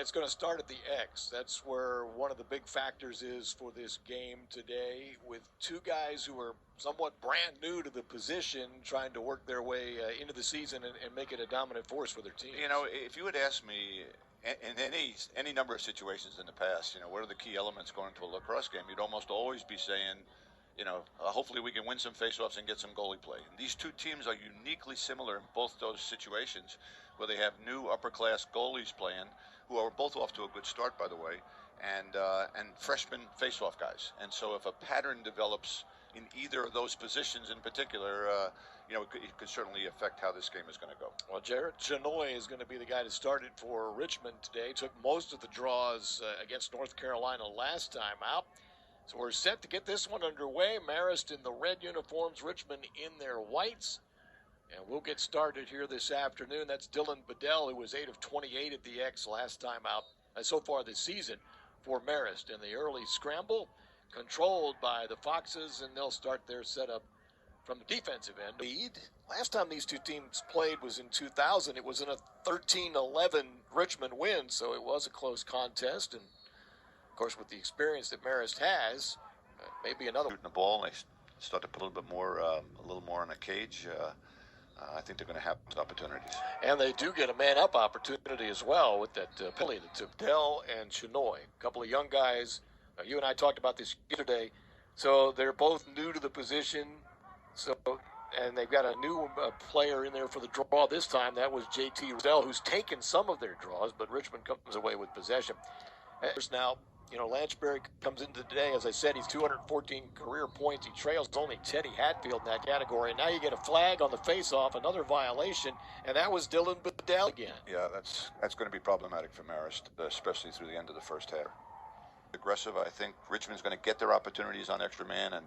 it's going to start at the X. That's where one of the big factors is for this game today, with two guys who are somewhat brand new to the position trying to work their way into the season and make it a dominant force for their team. You know, if you had asked me in any number of situations in the past, you know, what are the key elements going into a lacrosse game, you'd almost always be saying, you know, hopefully we can win some faceoffs and get some goalie play. And these two teams are uniquely similar in both those situations, where they have new upper-class goalies playing, who are both off to a good start, by the way, and freshman faceoff guys. And so if a pattern develops in either of those positions in particular, you know, it could certainly affect how this game is going to go. Well, Chenoy is going to be the guy that started for Richmond today. Took most of the draws against North Carolina last time out. So we're set to get this one underway. Marist in the red uniforms, Richmond in their whites. And we'll get started here this afternoon. That's Dylan Bedell, who was 8 of 28 at the X last time out so far this season for Marist. In the early scramble, controlled by the Foxes, and they'll start their setup from the defensive end. Lead. Last time these two teams played was in 2000. It was in a 13-11 Richmond win, so it was a close contest. And of course, with the experience that Marist has, maybe another. Shooting the ball, and they start to put a little more in a cage. I think they're going to have opportunities. And they do get a man-up opportunity as well with that penalty that took Dell and Chenoy, a couple of young guys. You and I talked about this yesterday. So they're both new to the position. And they've got a new player in there for the draw this time. That was J.T. Rosell, who's taken some of their draws, but Richmond comes away with possession. Now, you know, Lanchbury comes into today, as I said, he's 214 career points. He trails only Teddy Hatfield in that category. And now you get a flag on the face-off, another violation, and that was Dylan Bedell again. Yeah, that's going to be problematic for Marist, especially through the end of the first half. Aggressive, I think Richmond's going to get their opportunities on extra man, and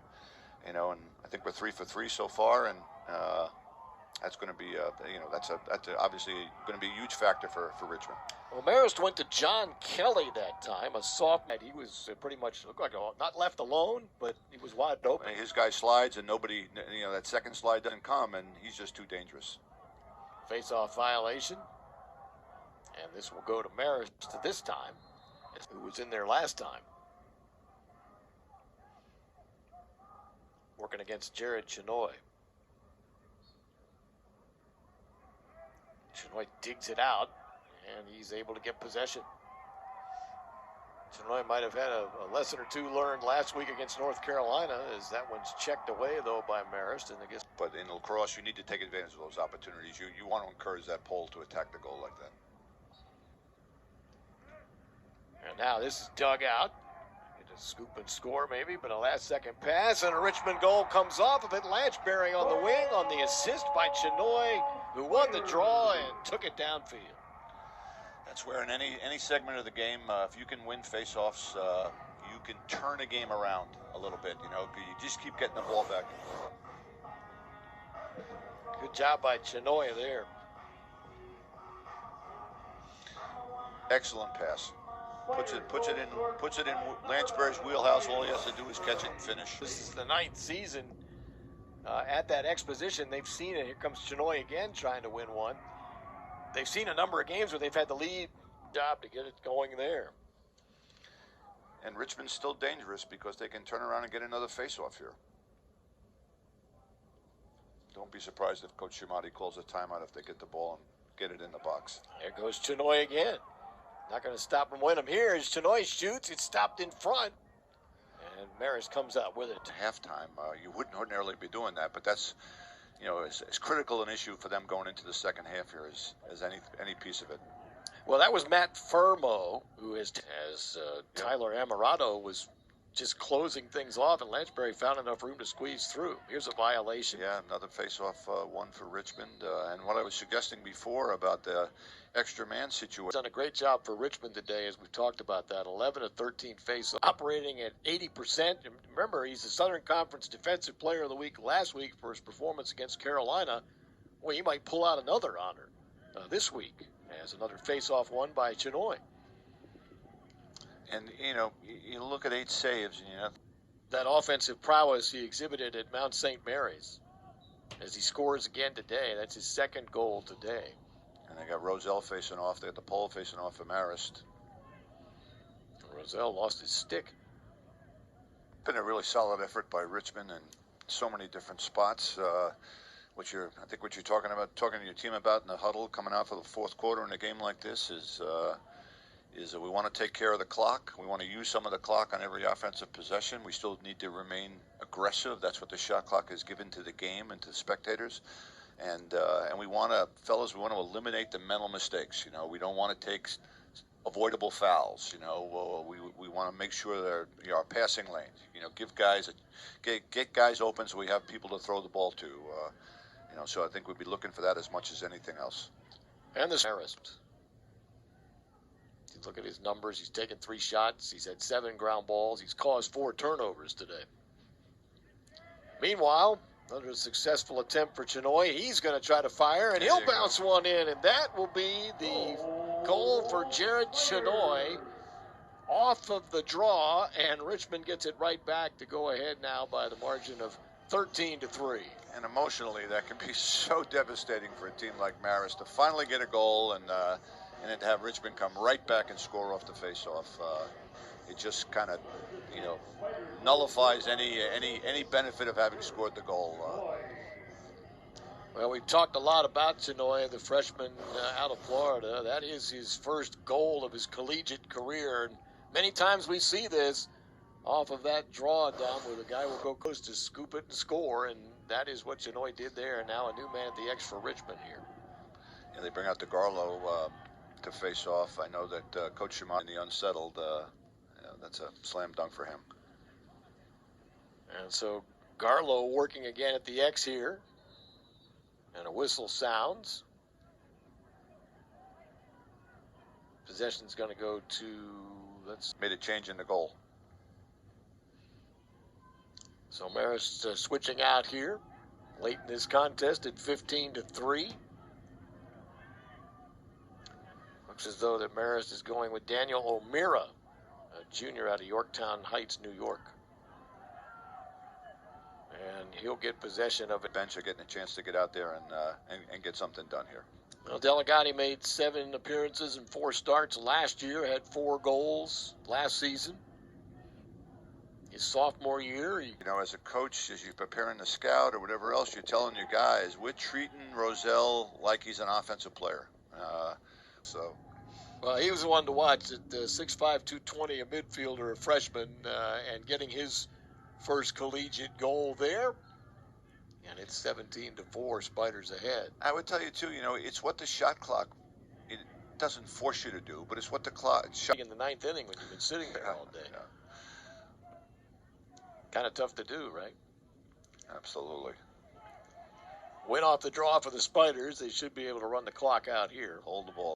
you know, and I think we're 3 for 3 so far, and that's going to be, you know, that's obviously going to be a huge factor for Richmond. Well, Marist went to John Kelly that time, a sophomore. He was pretty much looked like not left alone, but he was wide open. His guy slides, and nobody, you know, that second slide doesn't come, and he's just too dangerous. Face-off violation, and this will go to Marist this time, who was in there last time. Working against Jared Chenoy. Chenoy digs it out, and he's able to get possession. Chenoy might have had a lesson or two learned last week against North Carolina, as that one's checked away, though, by Marist. And I guess. But in lacrosse, you need to take advantage of those opportunities. You want to encourage that pole to attack the goal like that. And now this is dug out. Scoop and score maybe, but a last-second pass, and a Richmond goal comes off of it. Lanchbury on the wing on the assist by Chenoy, who won the draw and took it downfield. That's where in any segment of the game, if you can win face-offs, you can turn a game around a little bit. You know, you just keep getting the ball back. Good job by Chenoy there. Excellent pass. Puts it in Lanchbury's wheelhouse. All he has to do is catch it and finish. This is the 9th season at that exposition. They've seen it. Here comes Chenoy again trying to win one. They've seen a number of games where they've had the lead. Job to get it going there. And Richmond's still dangerous because they can turn around and get another face-off here. Don't be surprised if Coach Shimati calls a timeout if they get the ball and get it in the box. There goes Chenoy again. Not going to stop him, win him here. As Chenoy shoots, it's stopped in front. And Marist comes out with it. Halftime, you wouldn't ordinarily be doing that, but that's, you know, as critical an issue for them going into the second half here as any piece of it. Well, that was Matt Fermo, who is, Tyler Amarato was just closing things off, and Lanchbury found enough room to squeeze through. Here's a violation. Yeah, another face-off one for Richmond. And what I was suggesting before about the extra man situation. Done a great job for Richmond today, as we've talked about that. 11 of 13 face-off, operating at 80%. And remember, he's the Southern Conference Defensive Player of the Week last week for his performance against Carolina. Well, he might pull out another honor this week as another face-off won by Chenoy. And, you know, you look at 8 saves, you know. That offensive prowess he exhibited at Mount St. Mary's as he scores again today. That's his second goal today. And they got Rosell facing off. They got the pole facing off for Marist. Roselle lost his stick. Been a really solid effort by Richmond in so many different spots. I think what you're talking to your team about in the huddle coming out for the fourth quarter in a game like this is that we want to take care of the clock. We want to use some of the clock on every offensive possession. We still need to remain aggressive. That's what the shot clock has given to the game and to the spectators. And we want to, fellas, we want to eliminate the mental mistakes. You know, we don't want to take avoidable fouls. You know, we want to make sure that our passing lanes. You know, get guys open so we have people to throw the ball to. You know, so I think we'd be looking for that as much as anything else. And the Marist. Look at his numbers. He's taken 3 shots. He's had 7 ground balls. He's caused 4 turnovers today. Meanwhile, another successful attempt for Chenoy. He's going to try to fire, and he'll bounce one in, and that will be the goal for Jared Chenoy off of the draw, and Richmond gets it right back to go ahead now by the margin of 13-3. And emotionally, that can be so devastating for a team like Marist to finally get a goal and then to have Richmond come right back and score off the faceoff. It just kind of, you know, nullifies any benefit of having scored the goal. Well, we've talked a lot about Chenoy, the freshman out of Florida. That is his first goal of his collegiate career. And many times we see this off of that draw down where the guy will go close to scoop it and score. And that is what Chenoy did there. And now a new man at the X for Richmond here. Yeah, they bring out the Garlow to face off. I know that Coach Chenoy in the unsettled, that's a slam dunk for him. And so Garlow working again at the X here. And a whistle sounds. Possession's going to go to, made a change in the goal. So Marist switching out here late in this contest at 15-3. Looks as though that Marist is going with Daniel O'Meara, a junior out of Yorktown Heights, New York. And he'll get possession of it. Bench are getting a chance to get out there and get something done here. Well, Delegati made 7 appearances and 4 starts last year, had 4 goals last season. His sophomore year, you know, as a coach, as you're preparing the scout or whatever else, you're telling your guys, we're treating Roselle like he's an offensive player. Well, he was the one to watch at 6'5", 220, a midfielder, a freshman, and getting his first collegiate goal there. And it's 17-4, Spiders ahead. I would tell you, too, you know, it's what the shot clock, it doesn't force you to do, but it's what the clock... In the 9th inning when you've been sitting there all day. Yeah. Kind of tough to do, right? Absolutely. Win off the draw for the Spiders. They should be able to run the clock out here. Hold the ball.